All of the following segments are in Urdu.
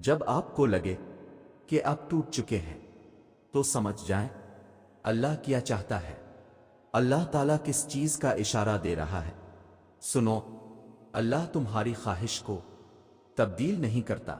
جب آپ کو لگے کہ آپ ٹوٹ چکے ہیں تو سمجھ جائیں اللہ کیا چاہتا ہے، اللہ تعالیٰ کس چیز کا اشارہ دے رہا ہے۔ سنو، اللہ تمہاری خواہش کو تبدیل نہیں کرتا،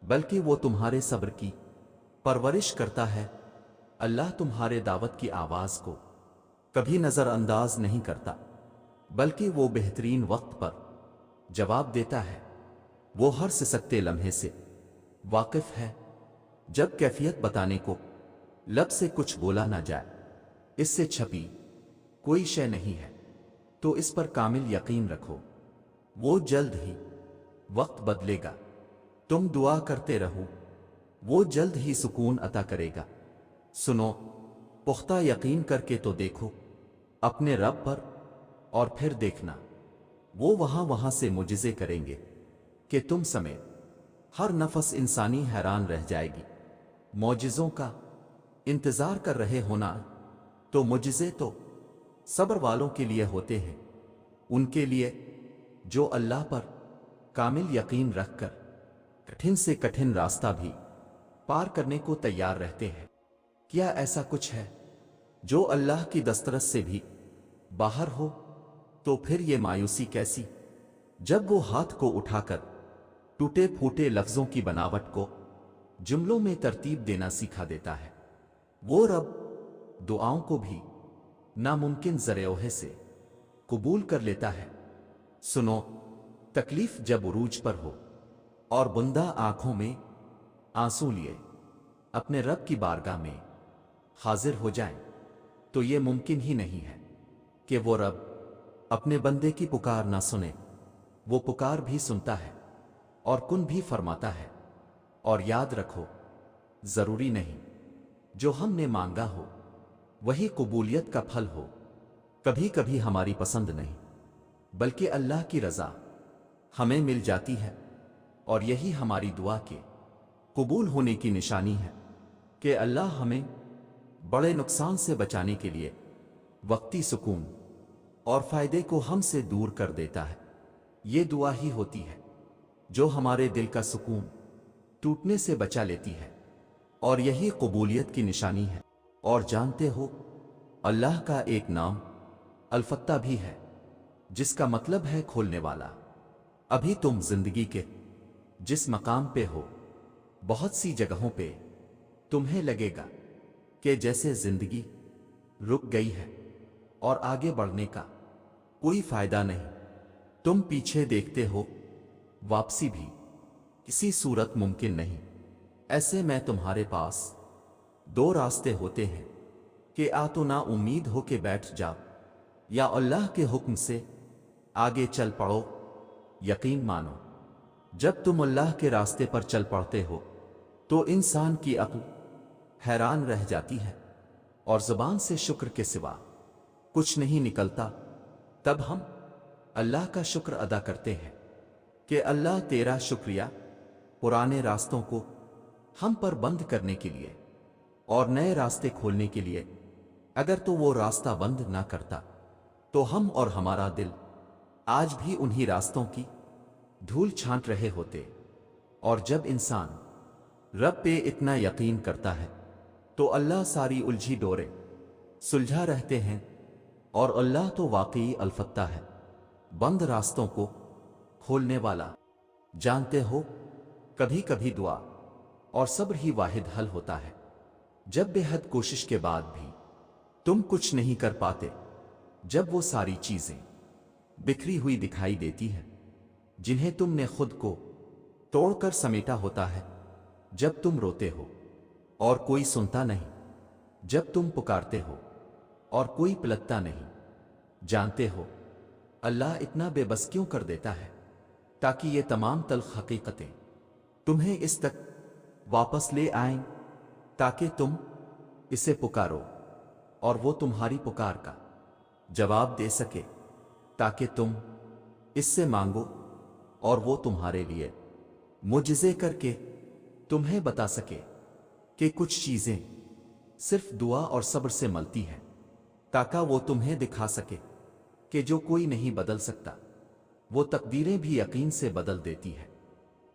بلکہ وہ تمہارے صبر کی پرورش کرتا ہے۔ اللہ تمہارے دعوت کی آواز کو کبھی نظر انداز نہیں کرتا، بلکہ وہ بہترین وقت پر جواب دیتا ہے۔ وہ ہر سسکتے لمحے سے واقف ہے۔ جب کیفیت بتانے کو لب سے کچھ بولا نہ جائے، اس سے چھپی کوئی شے نہیں ہے، تو اس پر کامل یقین رکھو، وہ جلد ہی وقت بدلے گا۔ تم دعا کرتے رہو، وہ جلد ہی سکون عطا کرے گا۔ سنو، پختہ یقین کر کے تو دیکھو اپنے رب پر، اور پھر دیکھنا وہ وہاں سے معجزے کریں گے کہ تم سمیت ہر نفس انسانی حیران رہ جائے گی۔ معجزوں کا انتظار کر رہے ہونا تو معجزے تو صبر والوں کے لیے ہوتے ہیں، ان کے لیے جو اللہ پر کامل یقین رکھ کر کٹھن سے کٹھن راستہ بھی پار کرنے کو تیار رہتے ہیں۔ کیا ایسا کچھ ہے جو اللہ کی دسترس سے بھی باہر ہو؟ تو پھر یہ مایوسی کیسی جب وہ ہاتھ کو اٹھا کر ٹوٹے پھوٹے لفظوں کی بناوٹ کو جملوں میں ترتیب دینا سکھا دیتا ہے۔ وہ رب دعاؤں کو بھی ناممکن ذرائع سے قبول کر لیتا ہے۔ سنو، تکلیف جب عروج پر ہو اور بندہ آنکھوں میں آنسو لیے اپنے رب کی بارگاہ میں حاضر ہو جائیں، تو یہ ممکن ہی نہیں ہے کہ وہ رب اپنے بندے کی پکار نہ سنے۔ وہ پکار بھی سنتا ہے اور کن بھی فرماتا ہے۔ اور یاد رکھو، ضروری نہیں جو ہم نے مانگا ہو وہی قبولیت کا پھل ہو۔ کبھی کبھی ہماری پسند نہیں بلکہ اللہ کی رضا ہمیں مل جاتی ہے، اور یہی ہماری دعا کے قبول ہونے کی نشانی ہے کہ اللہ ہمیں بڑے نقصان سے بچانے کے لیے وقتی سکون اور فائدے کو ہم سے دور کر دیتا ہے۔ یہ دعا ہی ہوتی ہے جو ہمارے دل کا سکون ٹوٹنے سے بچا لیتی ہے، اور یہی قبولیت کی نشانی ہے۔ اور جانتے ہو، اللہ کا ایک نام الفتح بھی ہے، جس کا مطلب ہے کھولنے والا۔ ابھی تم زندگی کے جس مقام پہ ہو، بہت سی جگہوں پہ تمہیں لگے گا کہ جیسے زندگی رک گئی ہے اور آگے بڑھنے کا کوئی فائدہ نہیں۔ تم پیچھے دیکھتے ہو، واپسی بھی کسی صورت ممکن نہیں۔ ایسے میں تمہارے پاس دو راستے ہوتے ہیں کہ تو نا امید ہو کے بیٹھ جاؤ، یا اللہ کے حکم سے آگے چل پڑو، یقین مانو۔ جب تم اللہ کے راستے پر چل پڑتے ہو تو انسان کی عقل حیران رہ جاتی ہے، اور زبان سے شکر کے سوا کچھ نہیں نکلتا۔ تب ہم اللہ کا شکر ادا کرتے ہیں کہ اللہ تیرا شکریہ پرانے راستوں کو ہم پر بند کرنے کے لیے اور نئے راستے کھولنے کے لیے۔ اگر تو وہ راستہ بند نہ کرتا تو ہم اور ہمارا دل آج بھی انہی راستوں کی دھول چھانٹ رہے ہوتے۔ اور جب انسان رب پہ اتنا یقین کرتا ہے تو اللہ ساری الجھی ڈورے سلجھا رہتے ہیں، اور اللہ تو واقعی الفتح ہے، بند راستوں کو کھولنے والا۔ جانتے ہو، کبھی کبھی دعا اور صبر ہی واحد حل ہوتا ہے۔ جب بے حد کوشش کے بعد بھی تم کچھ نہیں کر پاتے، جب وہ ساری چیزیں بکھری ہوئی دکھائی دیتی ہیں جنہیں تم نے خود کو توڑ کر سمیٹا ہوتا ہے، جب تم روتے ہو اور کوئی سنتا نہیں، جب تم پکارتے ہو اور کوئی پلٹتا نہیں، جانتے ہو اللہ اتنا بے بس کیوں کر دیتا ہے؟ تاکہ یہ تمام تلخ حقیقتیں تمہیں اس تک واپس لے آئیں، تاکہ تم اسے پکارو اور وہ تمہاری پکار کا جواب دے سکے، تاکہ تم اس سے مانگو اور وہ تمہارے لیے معجزے کر کے تمہیں بتا سکے کہ کچھ چیزیں صرف دعا اور صبر سے ملتی ہیں، تاکہ وہ تمہیں دکھا سکے کہ جو کوئی نہیں بدل سکتا، وہ تقدیریں بھی یقین سے بدل دیتی ہے۔